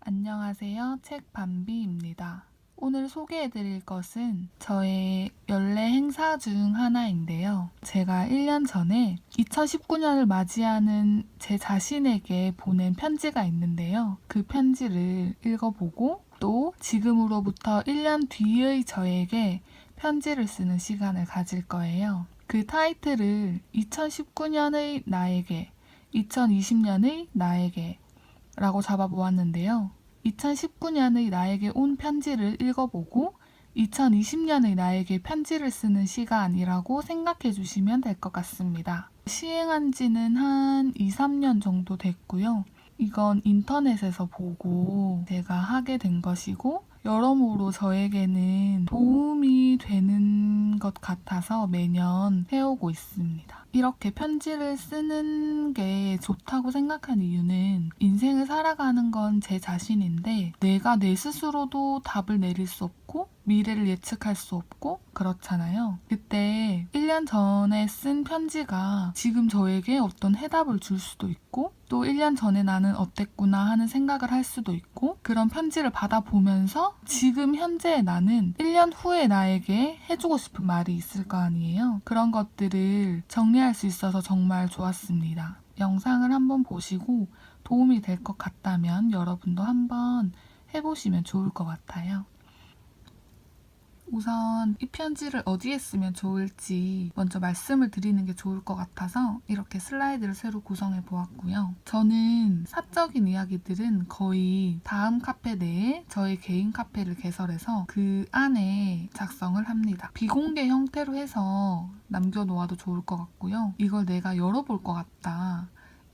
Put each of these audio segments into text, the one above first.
안녕하세요. 책밤비입니다. 오늘 소개해드릴 것은 저의 연례 행사 중 하나인데요. 제가 1년 전에 2019년을 맞이하는 제 자신에게 보낸 편지가 있는데요. 그 편지를 읽어보고 또 지금으로부터 1년 뒤의 저에게 편지를 쓰는 시간을 가질 거예요. 그 타이틀을 2019년의 나에게, 2020년의 나에게 라고 잡아보았는데요. 2019년의 나에게 온 편지를 읽어보고 2020년의 나에게 편지를 쓰는 시간이라고 생각해 주시면 될 것 같습니다. 시행한 지는 한 2, 3년 정도 됐고요. 이건 인터넷에서 보고 제가 하게 된 것이고 여러모로 저에게는 도움이 되는 것 같아서 매년 해오고 있습니다. 이렇게 편지를 쓰는 게 좋다고 생각한 이유는 인생을 살아가는 건 제 자신인데 내가 내 스스로도 답을 내릴 수 없고 미래를 예측할 수 없고 그렇잖아요. 그때 1년 전에 쓴 편지가 지금 저에게 어떤 해답을 줄 수도 있고 또 1년 전에 나는 어땠구나 하는 생각을 할 수도 있고 그런 편지를 받아보면서 지금 현재의 나는 1년 후에 나에게 해주고 싶은 말이 있을 거 아니에요. 그런 것들을 정리할 수 있어서 정말 좋았습니다. 영상을 한번 보시고 도움이 될 것 같다면 여러분도 한번 해보시면 좋을 것 같아요. 우선 이 편지를 어디에 쓰면 좋을지 먼저 말씀을 드리는 게 좋을 것 같아서 이렇게 슬라이드를 새로 구성해 보았고요. 저는 사적인 이야기들은 거의 다음 카페 내에 저의 개인 카페를 개설해서 그 안에 작성을 합니다. 비공개 형태로 해서 남겨놓아도 좋을 것 같고요. 이걸 내가 열어볼 것 같다.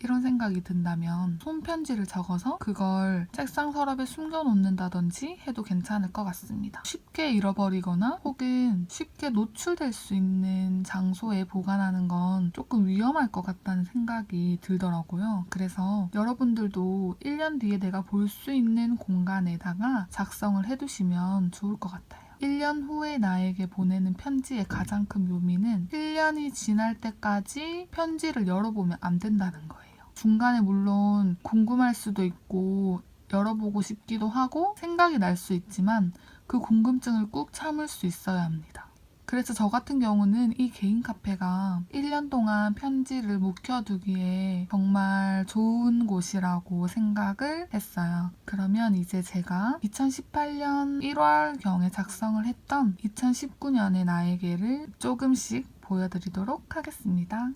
이런 생각이 든다면 손편지를 적어서 그걸 책상 서랍에 숨겨놓는다든지 해도 괜찮을 것 같습니다. 쉽게 잃어버리거나 혹은 쉽게 노출될 수 있는 장소에 보관하는 건 조금 위험할 것 같다는 생각이 들더라고요. 그래서 여러분들도 1년 뒤에 내가 볼 수 있는 공간에다가 작성을 해두시면 좋을 것 같아요. 1년 후에 나에게 보내는 편지의 가장 큰 묘미는 1년이 지날 때까지 편지를 열어보면 안 된다는 거예요. 중간에 물론 궁금할 수도 있고 열어보고 싶기도 하고 생각이 날 수 있지만 그 궁금증을 꾹 참을 수 있어야 합니다. 그래서 저 같은 경우는 이 개인 카페가 1년 동안 편지를 묵혀두기에 정말 좋은 곳이라고 생각을 했어요. 그러면 이제 제가 2018년 1월경에 작성을 했던 2019년의 나에게를 조금씩 보여드리도록 하겠습니다.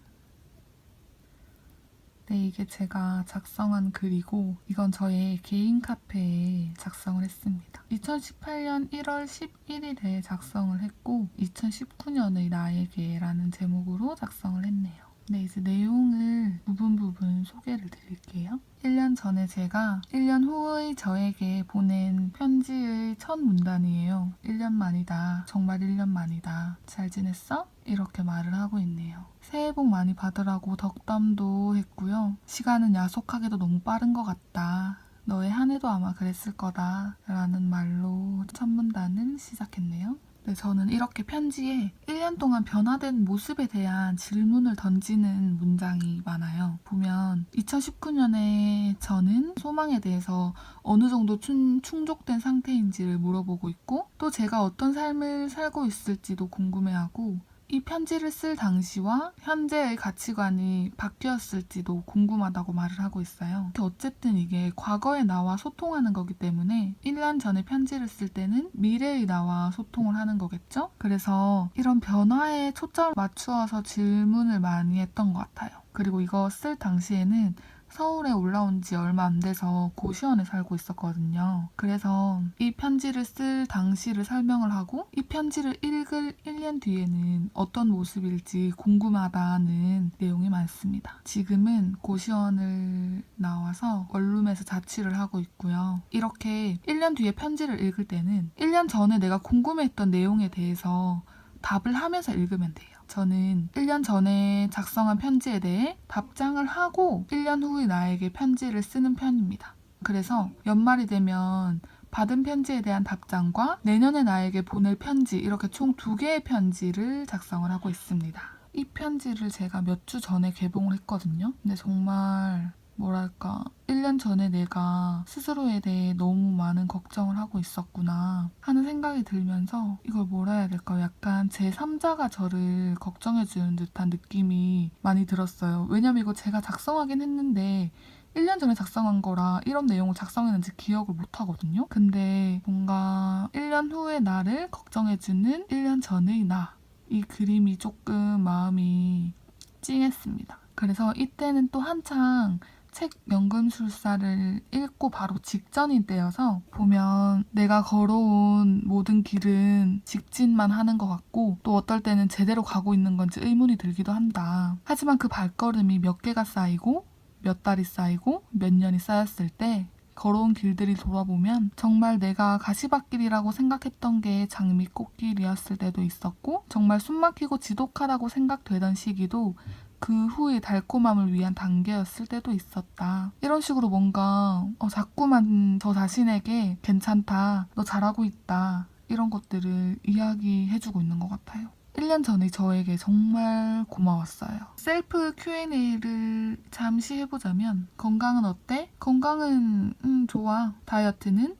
네, 이게 제가 작성한 글이고 이건 저의 개인 카페에 작성을 했습니다. 2018년 1월 11일에 작성을 했고 2019년의 나에게라는 제목으로 작성을 했네요. 네, 이제 내용을 부분 소개를 드릴게요. 1년 전에 제가 1년 후의 저에게 보낸 편지의 첫 문단이에요. 1년 만이다. 정말 1년 만이다. 잘 지냈어? 이렇게 말을 하고 있네요. 새해 복 많이 받으라고 덕담도 했고요. 시간은 야속하게도 너무 빠른 것 같다. 너의 한 해도 아마 그랬을 거다. 라는 말로 첫 문단을 시작했네요. 네, 저는 이렇게 편지에 1년 동안 변화된 모습에 대한 질문을 던지는 문장이 많아요. 보면 2019년에 저는 소망에 대해서 어느 정도 충족된 상태인지를 물어보고 있고 또 제가 어떤 삶을 살고 있을지도 궁금해하고 이 편지를 쓸 당시와 현재의 가치관이 바뀌었을지도 궁금하다고 말을 하고 있어요. 어쨌든 이게 과거의 나와 소통하는 거기 때문에 1년 전에 편지를 쓸 때는 미래의 나와 소통을 하는 거겠죠? 그래서 이런 변화에 초점을 맞추어서 질문을 많이 했던 것 같아요. 그리고 이거 쓸 당시에는 서울에 올라온 지 얼마 안 돼서 고시원에 살고 있었거든요. 그래서 이 편지를 쓸 당시를 설명을 하고 이 편지를 읽을 1년 뒤에는 어떤 모습일지 궁금하다는 내용이 많습니다. 지금은 고시원을 나와서 원룸에서 자취를 하고 있고요. 이렇게 1년 뒤에 편지를 읽을 때는 1년 전에 내가 궁금했던 내용에 대해서 답을 하면서 읽으면 돼요. 저는 1년 전에 작성한 편지에 대해 답장을 하고 1년 후의 나에게 편지를 쓰는 편입니다. 그래서 연말이 되면 받은 편지에 대한 답장과 내년에 나에게 보낼 편지 이렇게 총 2개의 편지를 작성을 하고 있습니다. 이 편지를 제가 몇 주 전에 개봉을 했거든요. 근데 정말 뭐랄까 1년 전에 내가 스스로에 대해 너무 많은 걱정을 하고 있었구나 하는 생각이 들면서 이걸 뭐라 해야 될까요? 약간 제3자가 저를 걱정해주는 듯한 느낌이 많이 들었어요. 왜냐면 이거 제가 작성하긴 했는데 1년 전에 작성한 거라 이런 내용을 작성했는지 기억을 못 하거든요. 근데 뭔가 1년 후의 나를 걱정해주는 1년 전의 나. 이 그림이 조금 마음이 찡했습니다. 그래서 이때는 또 한창 책 연금술사를 읽고 바로 직전인 때여서 보면 내가 걸어온 모든 길은 직진만 하는 것 같고 또 어떨 때는 제대로 가고 있는 건지 의문이 들기도 한다. 하지만 그 발걸음이 몇 개가 쌓이고 몇 달이 쌓이고 몇 년이 쌓였을 때 걸어온 길들이 돌아보면 정말 내가 가시밭길이라고 생각했던 게 장미꽃길이었을 때도 있었고 정말 숨막히고 지독하다고 생각되던 시기도 그 후의 달콤함을 위한 단계였을 때도 있었다. 이런 식으로 뭔가 자꾸만 저 자신에게 괜찮다, 너 잘하고 있다 이런 것들을 이야기해주고 있는 것 같아요. 1년 전의 저에게 정말 고마웠어요. 셀프 Q&A를 잠시 해보자면 건강은 어때? 건강은 좋아. 다이어트는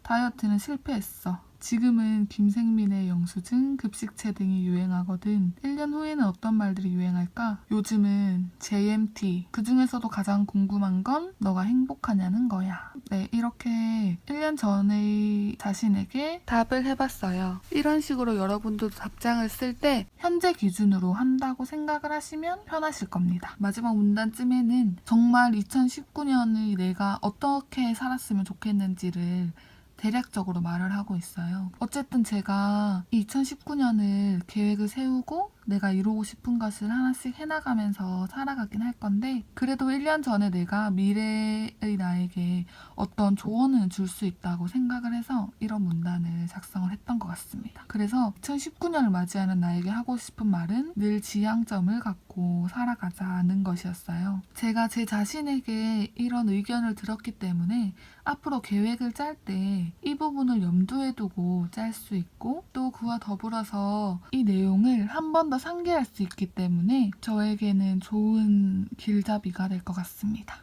실패했어. 지금은 김생민의 영수증, 급식체 등이 유행하거든. 1년 후에는 어떤 말들이 유행할까? 요즘은 JMT. 그 중에서도 가장 궁금한 건 너가 행복하냐는 거야. 네, 이렇게 1년 전의 자신에게 답을 해봤어요. 이런 식으로 여러분들도 답장을 쓸 때 현재 기준으로 한다고 생각을 하시면 편하실 겁니다. 마지막 문단쯤에는 정말 2019년의 내가 어떻게 살았으면 좋겠는지를 대략적으로 말을 하고 있어요. 어쨌든 제가 2019년을 계획을 세우고 내가 이루고 싶은 것을 하나씩 해나가면서 살아가긴 할 건데 그래도 1년 전에 내가 미래의 나에게 어떤 조언을 줄 수 있다고 생각을 해서 이런 문단을 작성을 했던 것 같습니다. 그래서 2019년을 맞이하는 나에게 하고 싶은 말은 늘 지향점을 갖고 살아가자는 것이었어요. 제가 제 자신에게 이런 의견을 들었기 때문에 앞으로 계획을 짤 때 이 부분을 염두에 두고 짤 수 있고 또 그와 더불어서 이 내용을 한 번 더 상기할 수 있기 때문에 저에게는 좋은 길잡이가 될 것 같습니다.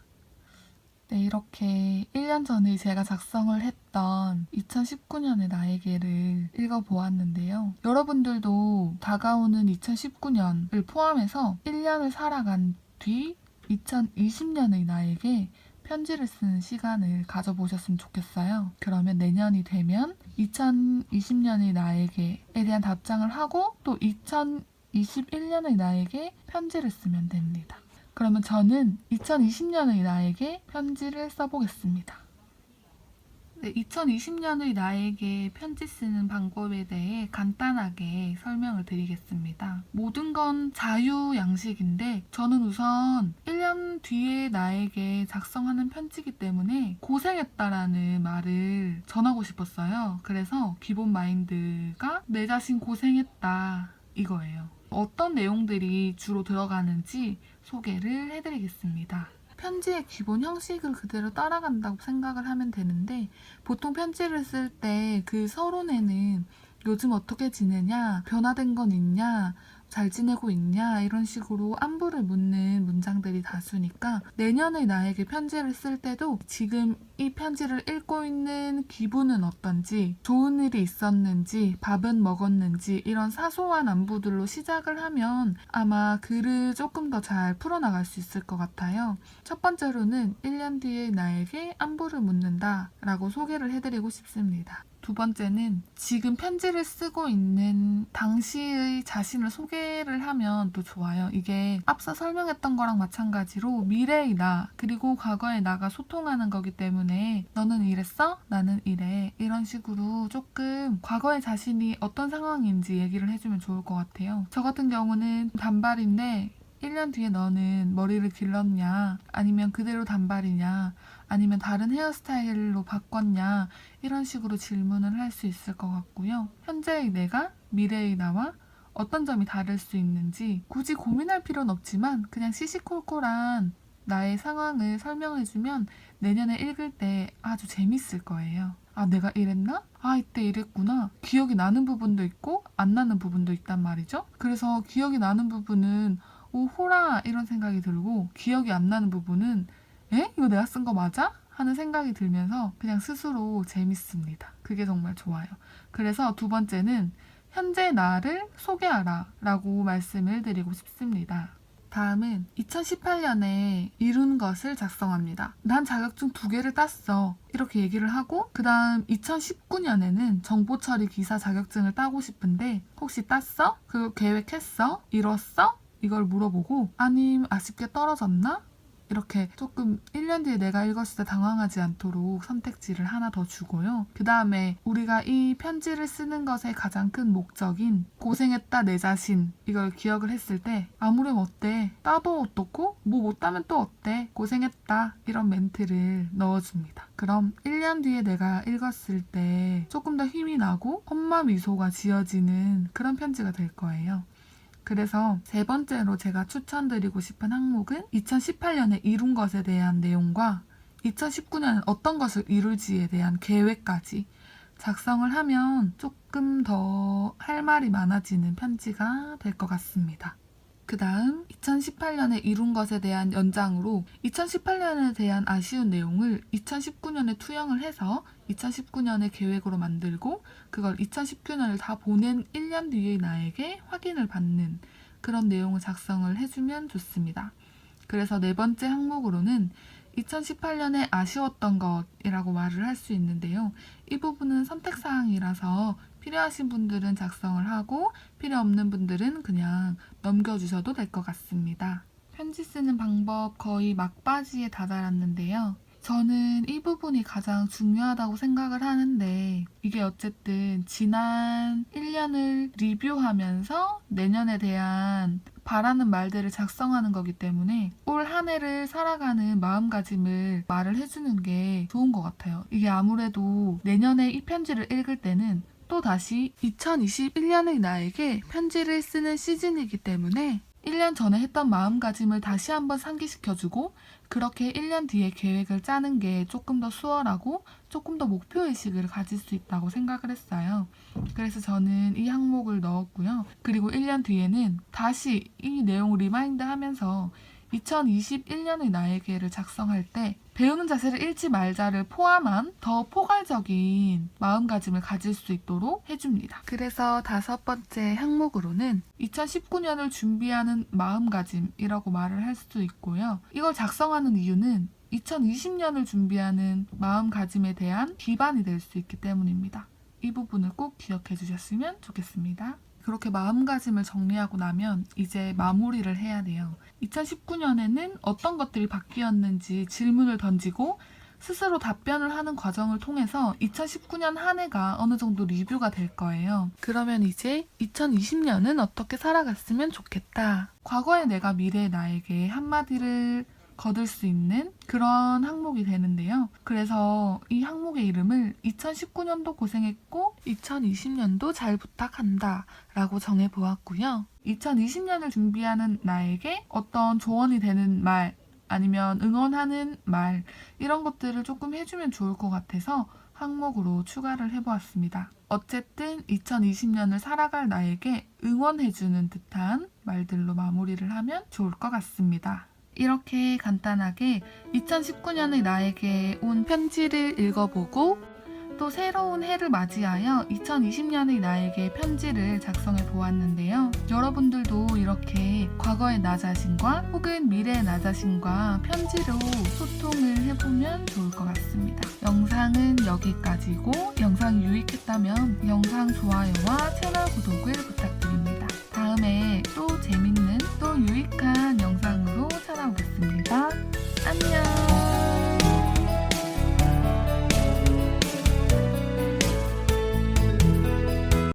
네, 이렇게 1년 전에 제가 작성을 했던 2019년의 나에게를 읽어보았는데요. 여러분들도 다가오는 2019년을 포함해서 1년을 살아간 뒤 2020년의 나에게 편지를 쓰는 시간을 가져보셨으면 좋겠어요. 그러면 내년이 되면 2020년의 나에게에 대한 답장을 하고 또 2021년의 나에게 편지를 쓰면 됩니다. 그러면 저는 2020년의 나에게 편지를 써보겠습니다. 네, 2020년의 나에게 편지 쓰는 방법에 대해 간단하게 설명을 드리겠습니다. 모든 건 자유양식인데 저는 우선 1년 뒤에 나에게 작성하는 편지이기 때문에 고생했다라는 말을 전하고 싶었어요. 그래서 기본 마인드가 내 자신 고생했다 이거예요. 어떤 내용들이 주로 들어가는지 소개를 해드리겠습니다. 편지의 기본 형식을 그대로 따라간다고 생각을 하면 되는데 보통 편지를 쓸 때 그 서론에는 요즘 어떻게 지내냐, 변화된 건 있냐, 잘 지내고 있냐 이런 식으로 안부를 묻는 문장들이 다수니까 내년의 나에게 편지를 쓸 때도 지금 이 편지를 읽고 있는 기분은 어떤지, 좋은 일이 있었는지, 밥은 먹었는지 이런 사소한 안부들로 시작을 하면 아마 글을 조금 더 잘 풀어나갈 수 있을 것 같아요. 첫 번째로는 1년 뒤의 나에게 안부를 묻는다 라고 소개를 해드리고 싶습니다. 두 번째는 지금 편지를 쓰고 있는 당시의 자신을 소개를 하면 또 좋아요. 이게 앞서 설명했던 거랑 마찬가지로 미래의 나 그리고 과거의 나가 소통하는 거기 때문에 너는 이랬어? 나는 이래. 이런 식으로 조금 과거의 자신이 어떤 상황인지 얘기를 해주면 좋을 것 같아요. 저 같은 경우는 단발인데 1년 뒤에 너는 머리를 길렀냐? 아니면 그대로 단발이냐? 아니면 다른 헤어스타일로 바꿨냐? 이런 식으로 질문을 할 수 있을 것 같고요. 현재의 내가 미래의 나와 어떤 점이 다를 수 있는지 굳이 고민할 필요는 없지만 그냥 시시콜콜한 나의 상황을 설명해주면 내년에 읽을 때 아주 재밌을 거예요. 아, 내가 이랬나? 아, 이때 이랬구나. 기억이 나는 부분도 있고 안 나는 부분도 있단 말이죠. 그래서 기억이 나는 부분은 오, 호라 이런 생각이 들고 기억이 안 나는 부분은 에? 이거 내가 쓴 거 맞아? 하는 생각이 들면서 그냥 스스로 재밌습니다. 그게 정말 좋아요. 그래서 두 번째는 현재 나를 소개하라 라고 말씀을 드리고 싶습니다. 다음은 2018년에 이룬 것을 작성합니다. 난 자격증 2개를 땄어. 이렇게 얘기를 하고 그 다음 2019년에는 정보처리 기사 자격증을 따고 싶은데 혹시 땄어? 그거 계획했어? 이뤘어? 이걸 물어보고 아님 아쉽게 떨어졌나? 이렇게 조금 1년 뒤에 내가 읽었을 때 당황하지 않도록 선택지를 하나 더 주고요. 그 다음에 우리가 이 편지를 쓰는 것의 가장 큰 목적인 고생했다 내 자신 이걸 기억을 했을 때 아무렴 어때? 따도 어떻고? 뭐 못하면 또 어때? 고생했다 이런 멘트를 넣어줍니다. 그럼 1년 뒤에 내가 읽었을 때 조금 더 힘이 나고 엄마 미소가 지어지는 그런 편지가 될 거예요. 그래서 세 번째로 제가 추천드리고 싶은 항목은 2018년에 이룬 것에 대한 내용과 2019년에 어떤 것을 이룰지에 대한 계획까지 작성을 하면 조금 더 할 말이 많아지는 편지가 될 것 같습니다. 그 다음 2018년에 이룬 것에 대한 연장으로 2018년에 대한 아쉬운 내용을 2019년에 투영을 해서 2019년의 계획으로 만들고 그걸 2019년을 다 보낸 1년 뒤의 나에게 확인을 받는 그런 내용을 작성을 해주면 좋습니다. 그래서 네 번째 항목으로는 2018년에 아쉬웠던 것이라고 말을 할 수 있는데요. 이 부분은 선택사항이라서 필요하신 분들은 작성을 하고 필요 없는 분들은 그냥 넘겨주셔도 될 것 같습니다. 편지 쓰는 방법 거의 막바지에 다다랐는데요. 저는 이 부분이 가장 중요하다고 생각을 하는데 이게 어쨌든 지난 1년을 리뷰하면서 내년에 대한 바라는 말들을 작성하는 거기 때문에 올 한 해를 살아가는 마음가짐을 말을 해주는 게 좋은 것 같아요. 이게 아무래도 내년에 이 편지를 읽을 때는 또 다시 2021년의 나에게 편지를 쓰는 시즌이기 때문에 1년 전에 했던 마음가짐을 다시 한번 상기시켜주고 그렇게 1년 뒤에 계획을 짜는 게 조금 더 수월하고 조금 더 목표의식을 가질 수 있다고 생각을 했어요. 그래서 저는 이 항목을 넣었고요. 그리고 1년 뒤에는 다시 이 내용을 리마인드 하면서 2021년의 나에게를 작성할 때 배우는 자세를 잃지 말자를 포함한 더 포괄적인 마음가짐을 가질 수 있도록 해줍니다. 그래서 다섯 번째 항목으로는 2019년을 준비하는 마음가짐이라고 말을 할 수도 있고요. 이걸 작성하는 이유는 2020년을 준비하는 마음가짐에 대한 기반이 될 수 있기 때문입니다. 이 부분을 꼭 기억해 주셨으면 좋겠습니다. 그렇게 마음가짐을 정리하고 나면 이제 마무리를 해야 돼요. 2019년에는 어떤 것들이 바뀌었는지 질문을 던지고 스스로 답변을 하는 과정을 통해서 2019년 한 해가 어느 정도 리뷰가 될 거예요. 그러면 이제 2020년은 어떻게 살아갔으면 좋겠다. 과거의 내가 미래의 나에게 한마디를 거둘 수 있는 그런 항목이 되는데요. 그래서 이 항목의 이름을 2019년도 고생했고 2020년도 잘 부탁한다 라고 정해보았고요. 2020년을 준비하는 나에게 어떤 조언이 되는 말 아니면 응원하는 말 이런 것들을 조금 해주면 좋을 것 같아서 항목으로 추가를 해보았습니다. 어쨌든 2020년을 살아갈 나에게 응원해주는 듯한 말들로 마무리를 하면 좋을 것 같습니다. 이렇게 간단하게 2019년의 나에게 온 편지를 읽어보고 또 새로운 해를 맞이하여 2020년의 나에게 편지를 작성해 보았는데요. 여러분들도 이렇게 과거의 나 자신과 혹은 미래의 나 자신과 편지로 소통을 해보면 좋을 것 같습니다. 영상은 여기까지고 영상이 유익했다면 영상 좋아요와 채널